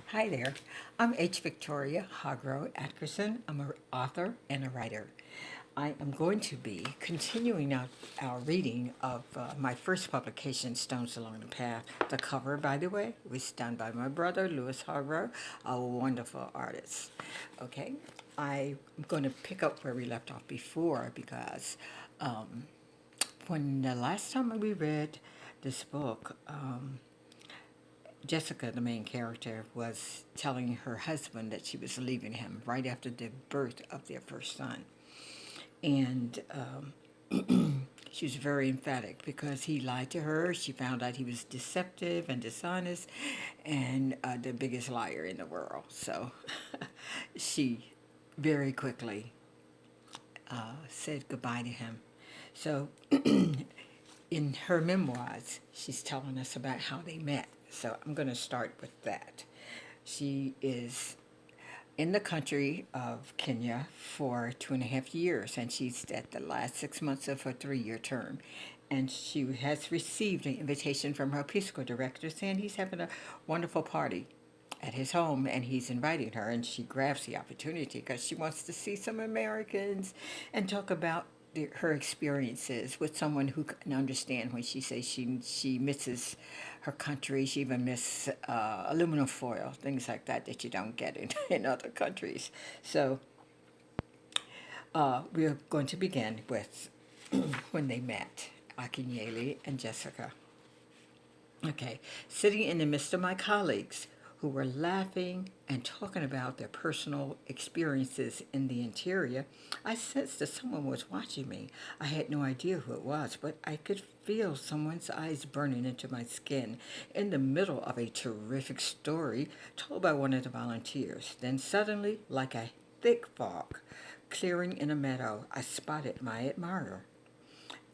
Hi there. I'm H. Victoria Hogro Atkerson. I'm an author and a writer. I am going to be continuing our reading of my first publication, Stones Along the Path. The cover, by the way, was done by my brother, Louis Hogro, a wonderful artist. Okay, I'm going to pick up where we left off before because when the last time we read this book, Jessica, the main character, was telling her husband that she was leaving him right after the birth of their first son. And she was very emphatic because he lied to her. She found out he was deceptive and dishonest and the biggest liar in the world. So she very quickly said goodbye to him. So in her memoirs, she's telling us about how they met. So I'm going to start with that. She is in the country of Kenya for 2.5 years, and she's at the last 6 months of her 3 year term. And she has received an invitation from her Peace Corps director saying he's having a wonderful party at his home and he's inviting her, and she grabs the opportunity because she wants to see some Americans and talk about her experiences with someone who can understand when she says she misses her country. She even misses aluminum foil, things like that that you don't get in other countries. So we're going to begin with when they met, Akinyele and Jessica. Okay, sitting in the midst of my colleagues who were laughing and talking about their personal experiences in the interior, I sensed that someone was watching me. I had no idea who it was, but I could feel someone's eyes burning into my skin in the middle of a terrific story told by one of the volunteers. Then suddenly, like a thick fog clearing in a meadow, I spotted my admirer.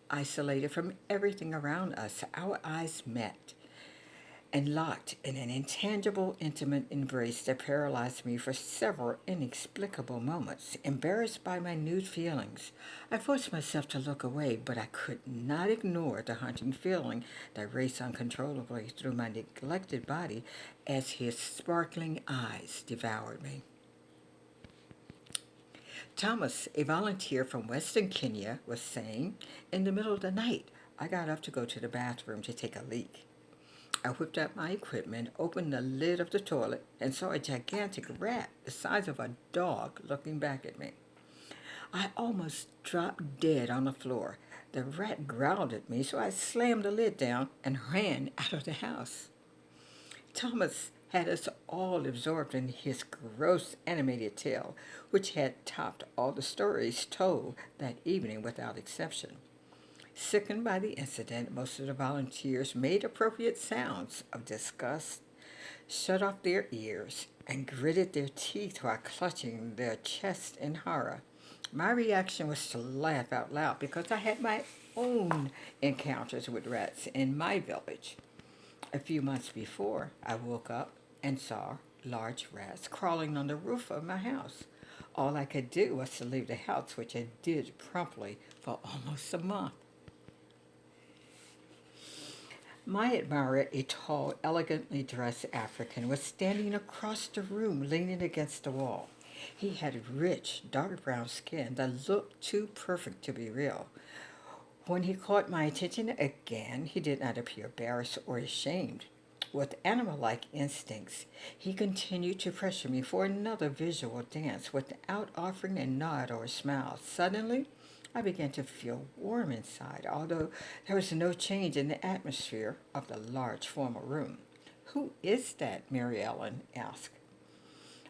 Isolated from everything around us, our eyes met and locked in an intangible, intimate embrace that paralyzed me for several inexplicable moments. Embarrassed by my nude feelings, I forced myself to look away, but I could not ignore the haunting feeling that raced uncontrollably through my neglected body as his sparkling eyes devoured me. Thomas, a volunteer from Western Kenya, was saying, in the middle of the night, I got up to go to the bathroom to take a leak. I whipped out my equipment, opened the lid of the toilet, and saw a gigantic rat the size of a dog looking back at me. I almost dropped dead on the floor. The rat growled at me, so I slammed the lid down and ran out of the house. Thomas had us all absorbed in his gross animated tale, which had topped all the stories told that evening without exception. Sickened by the incident, most of the volunteers made appropriate sounds of disgust, shut off their ears, and gritted their teeth while clutching their chests in horror. My reaction was to laugh out loud because I had my own encounters with rats in my village. A few months before, I woke up and saw large rats crawling on the roof of my house. All I could do was to leave the house, which I did promptly for almost a month. My admirer, a tall, elegantly dressed African, was standing across the room, leaning against the wall. He had rich, dark brown skin that looked too perfect to be real. When he caught my attention again, he did not appear embarrassed or ashamed. With animal like instincts, he continued to pressure me for another visual dance without offering a nod or a smile. Suddenly, I began to feel warm inside, although there was no change in the atmosphere of the large formal room. Who is that? Mary Ellen asked.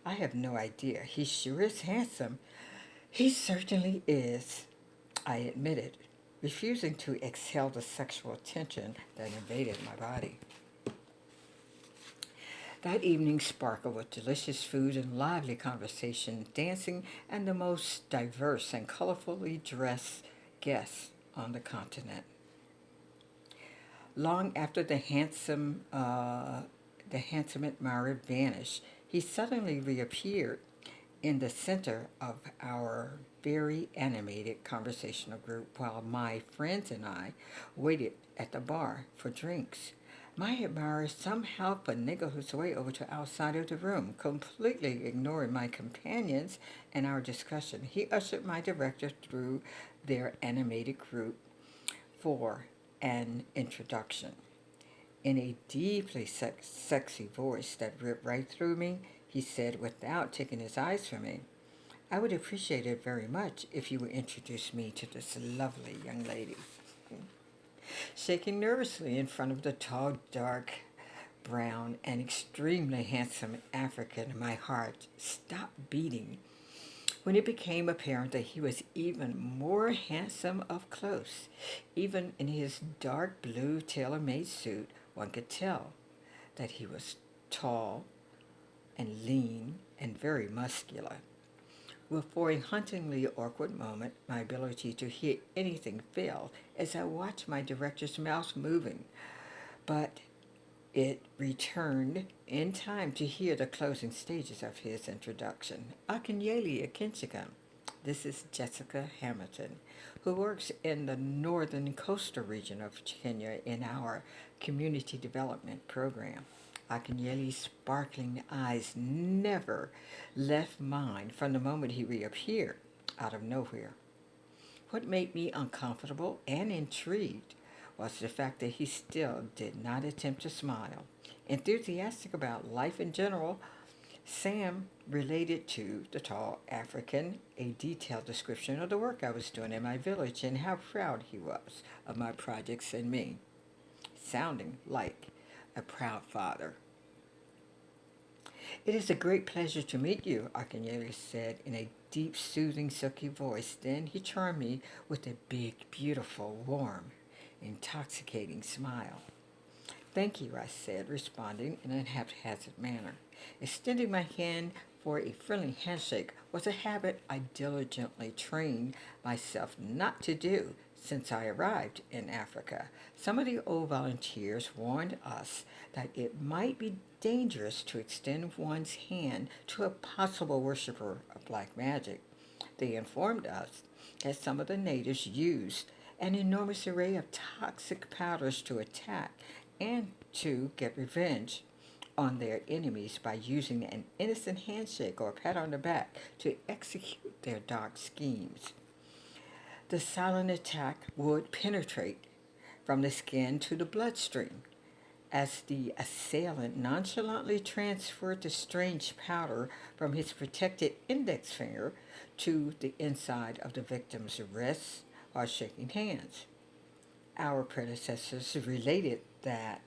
I have no idea. He sure is handsome. He certainly is, I admitted, refusing to exhale the sexual tension that invaded my body. That evening sparkled with delicious food and lively conversation, dancing, and the most diverse and colorfully dressed guests on the continent. Long after the handsome admirer vanished, he suddenly reappeared in the center of our very animated conversational group while my friends and I waited at the bar for drinks. My admirer somehow finagled his way over to outside of the room, completely ignoring my companions and our discussion. He ushered my director through their animated group for an introduction. In a deeply sexy voice that ripped right through me, he said without taking his eyes from me, I would appreciate it very much if you would introduce me to this lovely young lady. Shaking nervously in front of the tall, dark, brown, and extremely handsome African, my heart stopped beating when it became apparent that he was even more handsome up close. Even in his dark blue tailor-made suit, one could tell that he was tall and lean and very muscular. Well, for a hauntingly awkward moment, my ability to hear anything failed as I watched my director's mouth moving, but it returned in time to hear the closing stages of his introduction. Akinyele Akinyele. This is Jessica Hamilton, who works in the northern coastal region of Kenya in our community development program. Akinyele's sparkling eyes never left mine from the moment he reappeared out of nowhere. What made me uncomfortable and intrigued was the fact that he still did not attempt to smile. Enthusiastic about life in general, Sam related to the tall African a detailed description of the work I was doing in my village and how proud he was of my projects and me, sounding like a proud father. It is a great pleasure to meet you, Akinyele said in a deep, soothing, silky voice. Then he charmed me with a big, beautiful, warm, intoxicating smile. Thank you, I said, responding in a haphazard manner. Extending my hand for a friendly handshake was a habit I diligently trained myself not to do since I arrived in Africa. Some of the old volunteers warned us that it might be dangerous to extend one's hand to a possible worshiper of black magic. They informed us that some of the natives used an enormous array of toxic powders to attack and to get revenge on their enemies by using an innocent handshake or a pat on the back to execute their dark schemes. The silent attack would penetrate from the skin to the bloodstream as the assailant nonchalantly transferred the strange powder from his protected index finger to the inside of the victim's wrists while shaking hands. Our predecessors related that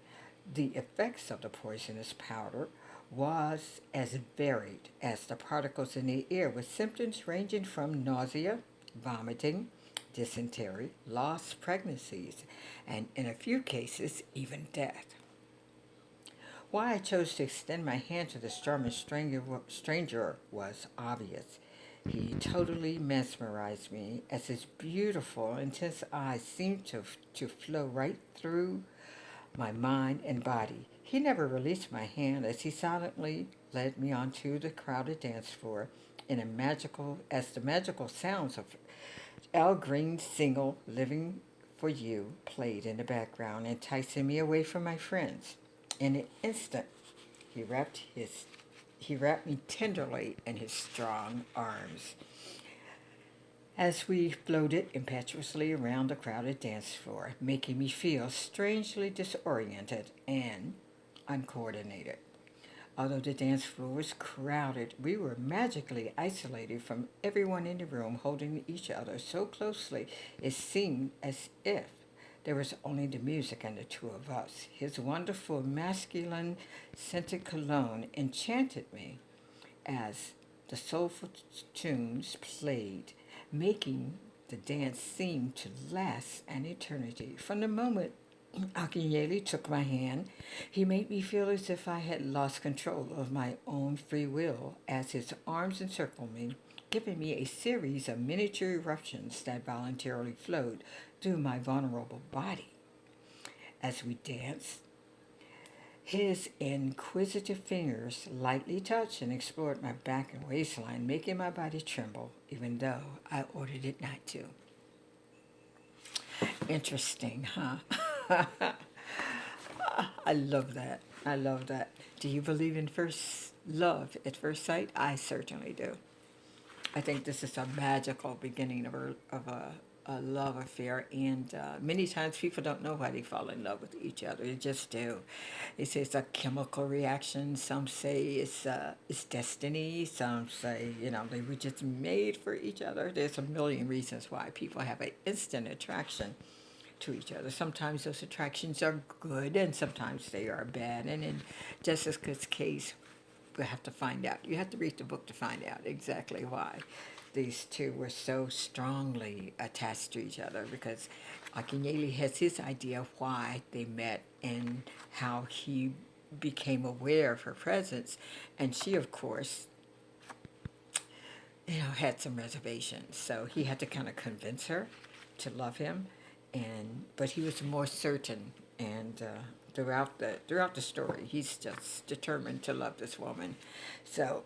the effects of the poisonous powder was as varied as the particles in the air, with symptoms ranging from nausea, vomiting, dysentery, lost pregnancies, and in a few cases, even death. Why I chose to extend my hand to the starving stranger was obvious. He totally mesmerized me as his beautiful, intense eyes seemed to flow right through my mind and body. He never released my hand as he silently led me onto the crowded dance floor in a magical as the magical sounds of Al Green's single Living for You played in the background, enticing me away from my friends. In an instant, he wrapped his he wrapped me tenderly in his strong arms as we floated impetuously around the crowded dance floor, making me feel strangely disoriented and uncoordinated. Although the dance floor was crowded, we were magically isolated from everyone in the room, holding each other so closely it seemed as if there was only the music and the two of us. His wonderful masculine scented cologne enchanted me as the soulful tunes played, making the dance seem to last an eternity. From the moment Akinyele took my hand, he made me feel as if I had lost control of my own free will as his arms encircled me, giving me a series of miniature eruptions that voluntarily flowed through my vulnerable body. As we danced, his inquisitive fingers lightly touched and explored my back and waistline, making my body tremble, even though I ordered it not to. Interesting, huh? I love that. I love that. Do you believe in first love at first sight? I certainly do. I think this is a magical beginning a love affair, and many times people don't know why they fall in love with each other. They just do. They say it's a chemical reaction. Some say it's destiny. Some say they were just made for each other. There's a million reasons why people have an instant attraction to each other. Sometimes those attractions are good, and sometimes they are bad. And in Jessica's case, we have to find out. You have to read the book to find out exactly why these two were so strongly attached to each other, because Akinyele has his idea of why they met and how he became aware of her presence. And she, of course, had some reservations. So he had to kind of convince her to love him, but he was more certain. And throughout the story, he's just determined to love this woman. So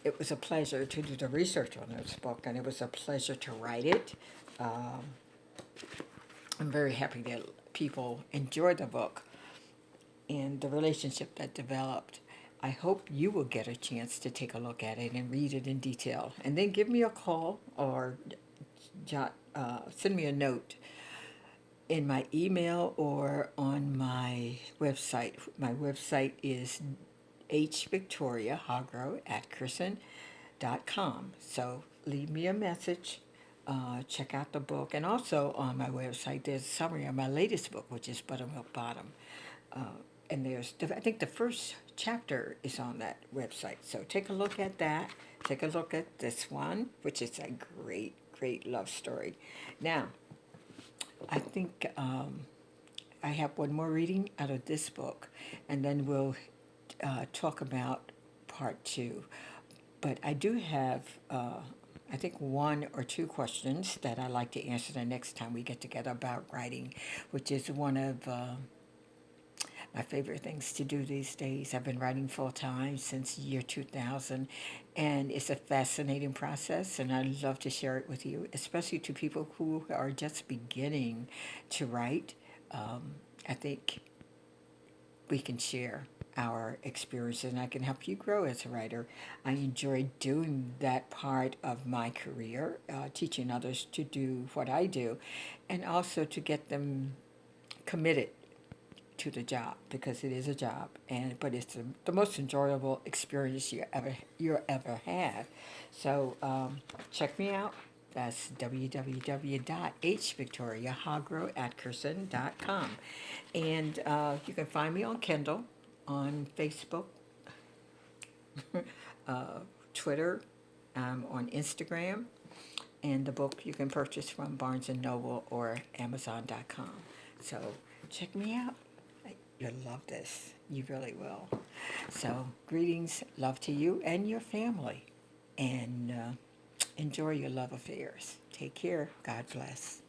it was a pleasure to do the research on this book, and it was a pleasure to write it. Um, I'm very happy that people enjoyed the book and the relationship that developed. I hope you will get a chance to take a look at it and read it in detail, and then give me a call or send me a note in my email or on my website. My website is hvictoriahogro@chrisen.com. So leave me a message. Check out the book. And also on my website, there's a summary of my latest book, which is Buttermilk Bottom. Uh, and I think the first chapter is on that website. So take a look at that. Take a look at this one, which is a great, great love story. Now, I think I have one more reading out of this book, and then we'll talk about part two. But I do have, I think, one or two questions that I'd like to answer the next time we get together about writing, which is one of my favorite things to do these days. I've been writing full time since year 2000, and it's a fascinating process, and I'd love to share it with you, especially to people who are just beginning to write. I think we can share our experiences, and I can help you grow as a writer. I enjoy doing that part of my career, teaching others to do what I do, and also to get them committed to the job, because it is a job, but it's the most enjoyable experience you ever have. So check me out. That's www.hvictoriahogro@kirsten.com. And you can find me on Kindle, on Facebook, Twitter, on Instagram, and the book you can purchase from Barnes& and Noble or Amazon.com. So check me out. You'll love this. You really will. So greetings, love to you and your family, and enjoy your love affairs. Take care. God bless.